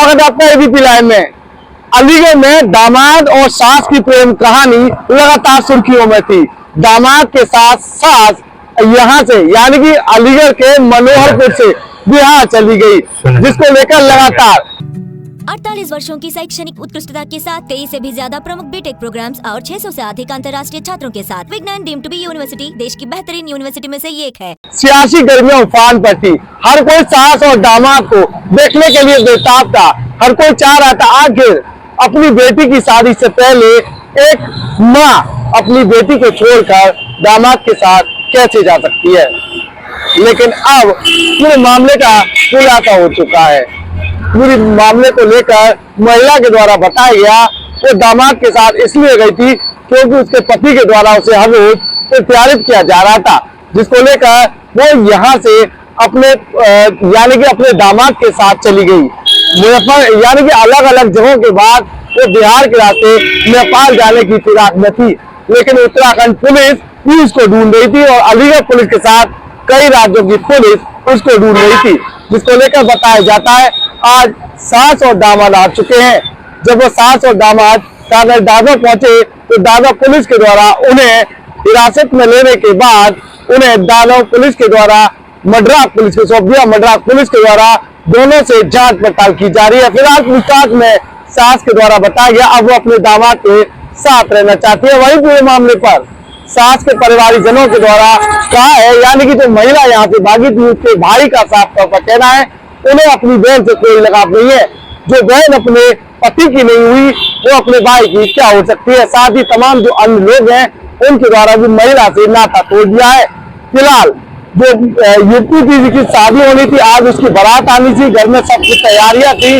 स्वागत है आपका एबीपी लाइव में। अलीगढ़ में दामाद और सास की प्रेम कहानी लगातार सुर्खियों में थी। दामाद के साथ सास यहां से यानी कि अलीगढ़ के मनोहरपुर से बिहार चली गई, जिसको लेकर लगातार 48 वर्षों की शैक्षणिक उत्कृष्टता के साथ 23 से भी ज्यादा प्रमुख बीटेक प्रोग्राम्स और 600 से अधिक अंतर्राष्ट्रीय छात्रों के साथ विज्ञान डीम्ड टू बी यूनिवर्सिटी देश की बेहतरीन यूनिवर्सिटी में से एक है। सियासी गर्मियां उफान पर थी। हर कोई सास और दामाद को देखने के लिए बेताब था। हर कोई चाह रहा था आखिर अपनी बेटी की शादी से पहले एक माँ अपनी बेटी को छोड़कर दामाद के साथ कैसे जा सकती है। लेकिन अब पूरे मामले का खुलासा हो चुका है। पूरे मामले को लेकर महिला के द्वारा बताया गया वो दामाद के साथ इसलिए गई थी क्योंकि उसके पति के द्वारा उसे हर रोज प्रताड़ित किया जा रहा था, जिसको लेकर वो यहाँ से अपने यानी कि अपने दामाद के साथ चली गई। यानी कि अलग अलग जगहों के बाद वो बिहार के रास्ते नेपाल जाने की फिराक में थी, लेकिन उत्तराखंड पुलिस उसको ढूंढ रही थी और अलीगढ़ पुलिस के साथ कई राज्यों की पुलिस उसको ढूंढ रही थी, जिसको लेकर बताया जाता है आज सास और दामाद आ चुके हैं। जब वो सास और दामाद दादर पहुंचे तो दादर पुलिस के द्वारा उन्हें हिरासत में लेने के बाद उन्हें दादर पुलिस के द्वारा मड्रास पुलिस को सौंप दिया। मड्रास पुलिस के द्वारा दोनों से जांच पड़ताल की जा रही है। फिलहाल पूछताछ में सास के द्वारा बताया गया अब वो अपने दामाद के साथ रहना चाहती है। वही पूरे मामले पर सास के परिवारिक जनों के द्वारा कहा है, यानी कि जो महिला यहाँ से भागी थी उसके भाई का साफ तौर पर कहना है उन्हें अपनी बहन से कोई लगाव नहीं है। जो बहन अपने पति की नहीं हुई वो अपने भाई की क्या हो सकती है। साथ ही तमाम जो अन्य लोग हैं उनके द्वारा भी महिला से नाता तोड़ दिया है। फिलहाल जो युवती थी जिसकी शादी होनी थी, आज उसकी बारात आनी थी, घर में सब कुछ तैयारियां थी,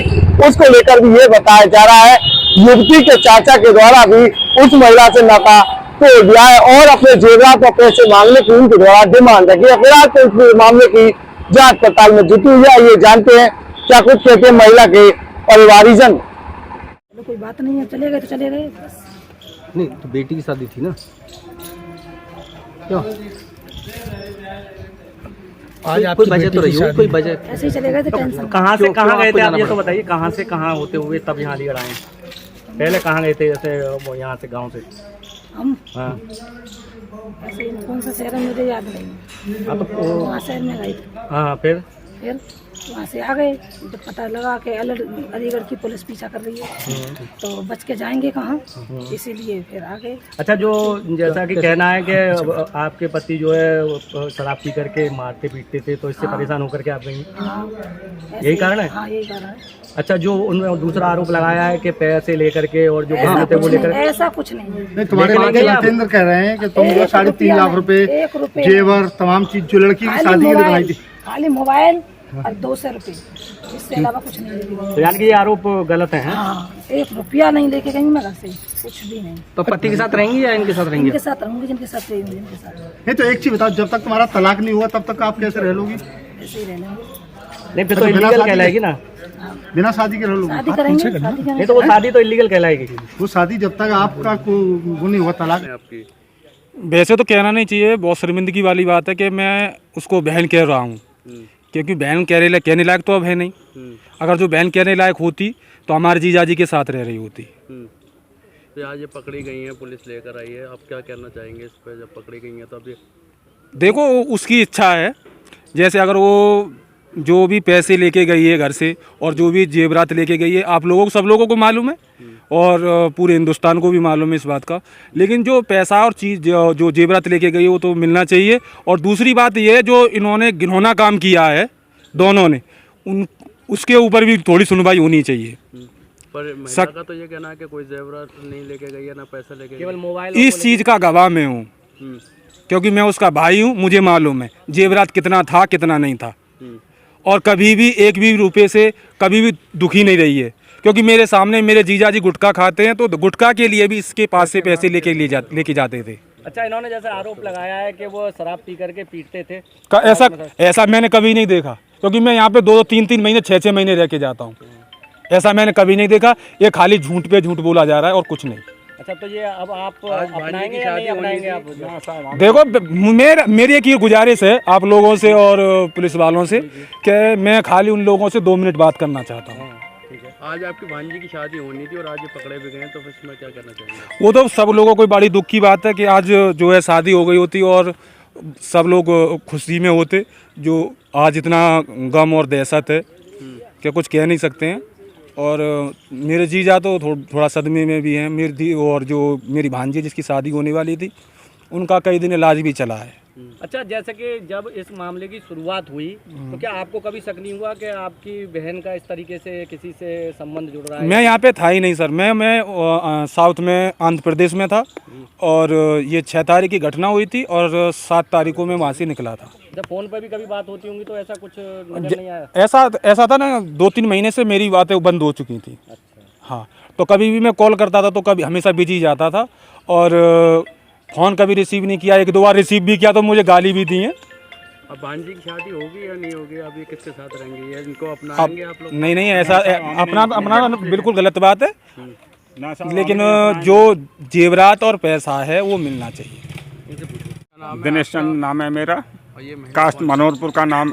उसको लेकर भी ये बताया जा रहा है युवती के चाचा के द्वारा भी उस महिला से नाता तोड़ दिया है और अपने जेवरात और पैसे मांगने की उनके द्वारा डिमांड रखी है। फिलहाल तो इस मामले की जांच पड़ताल में जुटी हुई है। ये जानते हैं क्या कुछ कहते हैं महिला के परिवारीजन। कोई बात नहीं है, चले गए तो चले गए। नहीं तो बेटी की शादी थी ना, क्यों आज आपकी कोई वजह तो रही हो, कोई वजह ऐसे ही चले गए थे। टेंशन कहाँ से कहाँ गए थे आप ये तो बताइए, कहाँ से कहाँ होते हुए तब यहाँ अलीगढ़ आए? पहले कहाँ गए थे जैसे वो यहाँ से गांव से? हम हाँ ऐसे कौन सा शहर है मुझे याद नहीं। हाँ तो वहाँ शहर में गए थे, हाँ फिर वहाँ से आ गए। जब पता लगा कि अलीगढ़ की पुलिस पीछा कर रही है तो बच के जाएंगे कहाँ, इसीलिए फिर आ गए। अच्छा, जो जैसा कि कहना है कि आपके पति जो है शराब पी करके मारते पीटते थे तो इससे परेशान होकर के आप गई, यही कारण है? हाँ यही कारण है। अच्छा, जो उन्होंने दूसरा आरोप लगाया है कि पैसे लेकर के और जो गहने थे वो लेकर, ऐसा कुछ नहीं। तुम्हारे जितेंद्र कह रहे हैं कि तुम जो 3.5 लाख रुपए जेवर तमाम चीज जो लड़की की शादी के लिए बनाई थी, खाली मोबाइल और 200 रुपए, इसके अलावा कुछ नहीं। तो यानी कि ये आरोप गलत है? हाँ, 1 रुपया नहीं लेके गई मैं घर से, कुछ भी नहीं। तो पति के साथ रहेंगी या इनके साथ रहेंगी? इनके साथ रहूंगी, जिनके साथ रहेंगी इनके साथ। नहीं तो एक चीज बताओ, जब तक तुम्हारा तलाक नहीं हुआ तब तक आप कैसे रह लोगी? ऐसे ही रह लेंगे। नहीं फिर तो इलीगल कहलाएगी ना, बिना शादी के रह लोगी? शादी करेंगे, नहीं तो वो शादी तो इलीगल कहलाएगी। वो शादी जब तक आपका वो नहीं हुआ तलाक आपकी। वैसे तो कहना नहीं चाहिए, बहुत शर्मिंदगी वाली बात है कि मैं उसको बहन कह रहा हूँ, क्योंकि बहन कहने लायक तो अब है नहीं। अगर जो बहन कहने लायक होती तो हमारे जीजाजी के साथ रह रही होती। तो आज ये पकड़ी गई हैं, पुलिस लेकर आई है, आप क्या कहना चाहेंगे इस पर? जब पकड़ी गई हैं तो अब ये देखो उसकी इच्छा है, जैसे अगर वो जो भी पैसे लेके गई है घर से और जो भी जेवरात लेके गई है, आप लोगों को सब लोगों को मालूम है और पूरे हिंदुस्तान को भी मालूम है इस बात का। लेकिन जो पैसा और चीज़ जो जेवरात लेके गई है वो तो मिलना चाहिए। और दूसरी बात ये है, जो इन्होंने घिनौना काम किया है दोनों ने, उसके ऊपर भी थोड़ी सुनवाई होनी चाहिए। पर महिला का तो ये कहना है कि कोई जेवरात नहीं लेके गई है, ना पैसा लेके, केवल मोबाइल। इस चीज़ का गवाह मैं हूँ, क्योंकि मैं उसका भाई हूँ, मुझे मालूम है जेवरात कितना था कितना नहीं था। और कभी भी एक भी रुपये से कभी भी दुखी नहीं रही है, क्योंकि मेरे सामने मेरे जीजा जी गुटखा खाते हैं तो गुटखा के लिए भी इसके पास से पैसे लेके जाते थे। अच्छा, इन्होंने जैसे आरोप लगाया है कि वो शराब पी करके पीटते थे, ऐसा मैंने कभी नहीं देखा, क्योंकि मैं यहाँ पे 2-3 महीने 6 महीने रह के जाता हूँ। ऐसा मैंने कभी नहीं देखा। ये खाली झूठ पे झूठ बोला जा रहा है और कुछ नहीं। अच्छा, तो ये अब आप अपनाएंगे या नहीं अपनाएंगे आप? देखो मेरी एक ये गुजारिश है आप लोगों से और पुलिस वालों से कि मैं खाली उन लोगों से 2 मिनट बात करना चाहता हूँ। ठीक है। आज आपकी भांजी की शादी होनी थी और आज ये पकड़े भी गए, तो फिर इसमें क्या करना चाहेंगे? वो तो सब लोगों को बड़ी दुख की बात है कि आज जो है शादी हो गई होती और सब लोग खुशी में होते। जो आज इतना गम और दहशत है कि कुछ कह नहीं सकते हैं। और मेरे जीजा तो थोड़ा सदमे में भी हैं। मेरी और जो मेरी भांजी जिसकी शादी होने वाली थी, उनका कई दिन इलाज भी चला है। अच्छा, जैसे कि जब इस मामले की शुरुआत हुई तो क्या आपको कभी शक नहीं हुआ कि आपकी बहन का इस तरीके से किसी से संबंध जुड़ रहा है? मैं यहाँ पे था ही नहीं सर। मैं साउथ में आंध्र प्रदेश में था और ये 6 तारीख की घटना हुई थी और 7 तारीख को मैं वहाँ से निकला था। जब फोन पर भी कभी बात होती होंगी तो ऐसा कुछ नजर नहीं आया? ऐसा था ना, 2-3 महीने से मेरी बातें बंद हो चुकी थी। अच्छा। हाँ, तो कभी भी मैं कॉल करता था तो कभी हमेशा बिजी जाता था और फ़ोन कभी रिसीव नहीं किया। 1-2 बार रिसीव भी किया तो मुझे गाली भी दी है। अब भांजी की शादी होगी या नहीं होगी? अब ये किसके साथ रहेंगे? या इनको अब अपनाएंगे आप लोग? नहीं, ऐसा अपना बिल्कुल गलत बात है। लेकिन जो जेवरात और पैसा है वो मिलना चाहिए। दिनेश चंद नाम है मेरा, और ये महिला कास्ट मनोहरपुर का नाम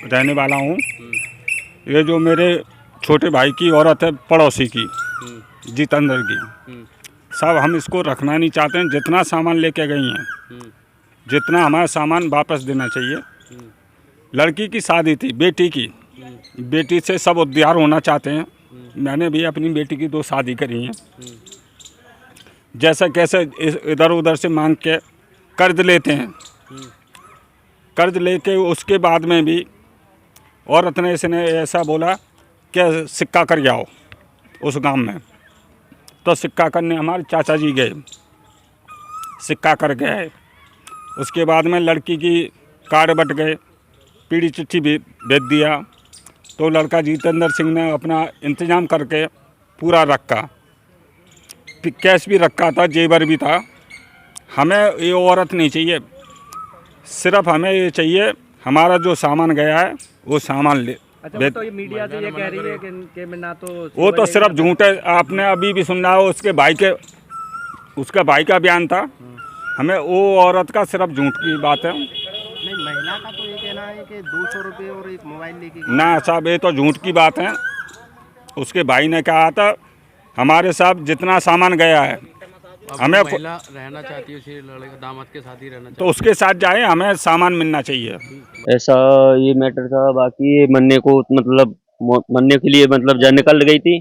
रहने वाला हूँ। ये जो मेरे छोटे भाई की औरत है, पड़ोसी की, जितेंद्र की, सब हम इसको रखना नहीं चाहते हैं। जितना सामान लेके गई हैं, जितना हमारा सामान वापस देना चाहिए। लड़की की शादी थी, बेटी की, बेटी से सब उद्धार होना चाहते हैं। मैंने भी अपनी बेटी की 2 शादी करी हैं। जैसे कैसे इधर उधर से मांग के कर्ज लेते हैं। कर्ज लेके उसके बाद में भी औरत ने इसने ऐसा बोला कि सिक्का कर जाओ उस गांव में। तो सिक्का करने हमारे चाचा जी गए, सिक्का कर गए। उसके बाद में लड़की की कार्ड बट गए, पीढ़ी चिट्ठी भी भेज दिया। तो लड़का जितेंद्र सिंह ने अपना इंतज़ाम करके पूरा रखा, कैश भी रखा था, जेवर भी था। हमें ये औरत नहीं चाहिए, सिर्फ हमें ये चाहिए हमारा जो सामान गया है वो सामान ले। अच्छा, वो तो ये मीडिया से ये कह रही है कि मैं ना तो वो तो सिर्फ झूठ है। आपने अभी भी सुन रहा हो उसके भाई का बयान था। हमें वो औरत का सिर्फ झूठ की बात है। नहीं, महिला का तो ये कहना है कि 200 रुपये और एक मोबाइल लेके ना साहब, ये तो झूठ की बात है। उसके भाई ने कहा था हमारे साथ जितना सामान गया है हमें, महिला रहना चाहती है उसी लड़के दामाद के साथ ही रहना तो उसके साथ जाए, हमें सामान मिलना चाहिए। ऐसा ये मैटर था। बाकी ये मरने को मतलब मरने के लिए मतलब जब निकल गई थी,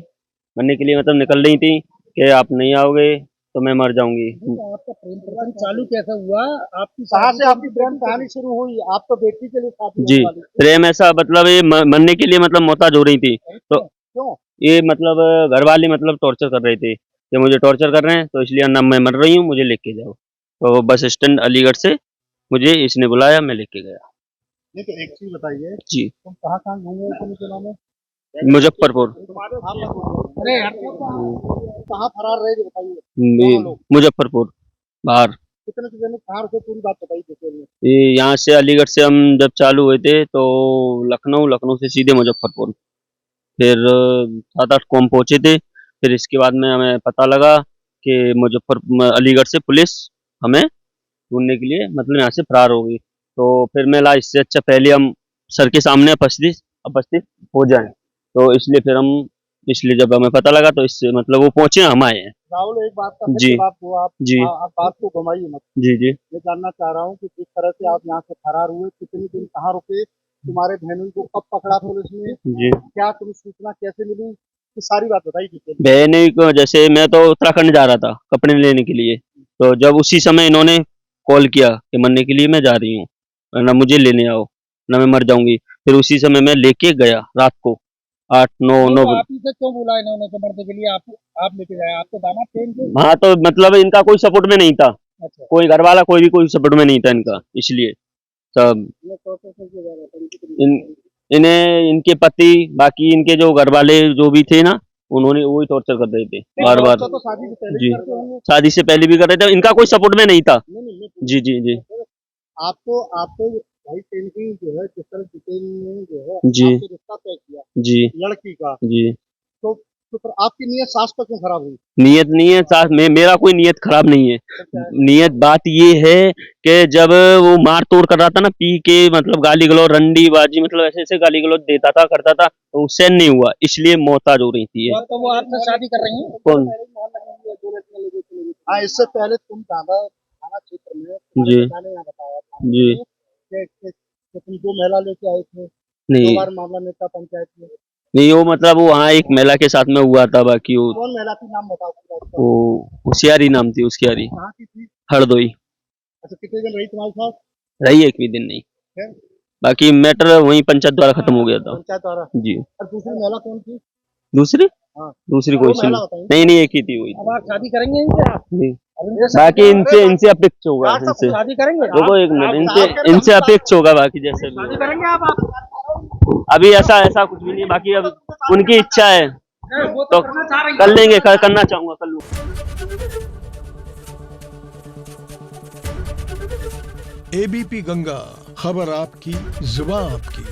मरने के लिए मतलब निकल रही थी कि आप नहीं आओगे तो मैं मर जाऊंगी। आपका प्रेम प्रसंग चालू कैसे हुआ? आपकी कहाँ से आपकी प्रेम कहानी शुरू हुई? आप तो बेटी के लिए शादी जी, होने वाली थी। प्रेम ऐसा मतलब ये मरने के लिए मतलब मोहताज हो रही थी। तो क्यों? ये मतलब घर वाले मतलब टॉर्चर कर रहे थे कि मुझे टॉर्चर कर रहे हैं तो इसलिए ना मैं मर रही हूँ, मुझे लेके जाओ। तो बस स्टैंड अलीगढ़ से मुझे इसने बुलाया, मैं लेके गया। नहीं तो एक चीज बताइए, जी, तुम कहाँ घूमे हो पुलिस जिला में? मुजफ्फरपुर। अरे यार, कहाँ फरार रहे थे बताइए। मुजफ्फरपुर बाहर। कितने से दिन कहाँ रुके, पूरी बात बताइए डिटेल में। ये यहाँ से अलीगढ़ से हम जब चालू हुए थे तो लखनऊ से सीधे मुजफ्फरपुर, फिर 7-8 को हम पहुंचे थे। फिर इसके बाद में हमें पता लगा कि अलीगढ़ से पुलिस हमें ढूंढने के लिए मतलब यहाँ से फरार हो गई। तो फिर मैं ला इससे अच्छा पहले हम सर के सामने उपस्थित हो जाएं। तो इसलिए फिर हम इसलिए जब हमें पता लगा तो इससे मतलब वो पहुंचे, हम आए हैं। राहुल, एक बात का फिर जी। जवाब दो आप। जी। आप बात को घुमाइए मत। जी जी। मैं जानना चाह रहा हूँ कि जिस तरह से आप यहाँ से फरार हुए, कितने दिन कहाँ रुके, तुम्हारे बहनों को कब पकड़ा पुलिस ने, जी, क्या तुम्हें सूचना कैसे मिली, ये सारी बात बताइए डिटेल में। बहन को जैसे मैं तो उत्तराखंड जा रहा था कपड़े लेने के लिए, तो जब उसी समय इन्होंने कॉल किया कि मरने के लिए मैं जा रही हूँ, ना मुझे लेने आओ ना मैं मर जाऊंगी। फिर उसी समय मैं लेके गया रात को 8-9 आप इसे क्यों बुला इन्होंने तो मरने के लिए? आप लेके गए, आपके दामाद थे इनके? हाँ, तो मतलब इनका कोई सपोर्ट में नहीं था। अच्छा। कोई घर वाला कोई सपोर्ट में नहीं था इनका, इसलिए सब इन्हें इनके पति बाकी इनके जो घर वाले जो भी थे ना, उन्होंने वही टॉर्चर कर रहे थे बार बार। तो शादी से पहले जी, भी करते होंगे। शादी से पहले भी कर रहे थे, इनका कोई सपोर्ट में नहीं था। नहीं, जी जी जी आपको भाई टेंकी जो है, जिस तरह डिटेल में जो है जी आपसे रिश्ता तय किया जी लड़की का, जी। तो तो फिर आपकी नीयत सास पर क्यों खराब हुई? नियत नहीं है साथ में, मेरा कोई नियत खराब नहीं है। नियत बात ये है कि जब वो मार तोड़ कर रहा था ना, पी के मतलब गाली गलौज रंडी बाजी मतलब ऐसे ऐसे गाली गलौज देता था करता था, तो उससे नहीं हुआ, इसलिए मोहताज हो रही थी ये। तो वो आपसे शादी कर रही हैं? कौन? हाँ, इससे पहले तुम थाना क्षेत्र में जी यहाँ बताया था जी कि तुम 2 महिला लेके आए थे, 2 नहीं बार मामला नेता पंचायत में। नहीं, वो मतलब वो वहाँ एक महिला के साथ में हुआ था, बाकी वो कौन महिला थी, नाम बताओ पूरा उसका। वो होशियारी नाम थी उसकी, यारी कहाँ की थी? हरदोई अच्छा, कितने दिन रही तुम्हारे साथ? रही, एक भी दिन नहीं। है? बाकी मैटर वहीं पंचायत द्वारा खत्म हो गया था पंचायत द्वारा। जी। और दूसरी महिला कौन थी? दूसरी हाँ। दूसरी वो कोई सी महिला नहीं, बताइए। नहीं नहीं, एक ही थी वही। अब आप शादी करेंगे इनसे? आप जी। इनसे बाकी इनसे अपेक्ष होगा, इनसे शादी करेंगे? देखो एक मिनट, इनसे अपेक्ष होगा, बाकी जैसे भी शादी होगा। करेंगे आप? अभी ऐसा कुछ भी नहीं, बाकी अब उनकी इच्छा है तो कर लेंगे, करना चाहूंगा कर लूँ। एबीपी गंगा, खबर आपकी, जुबान आपकी।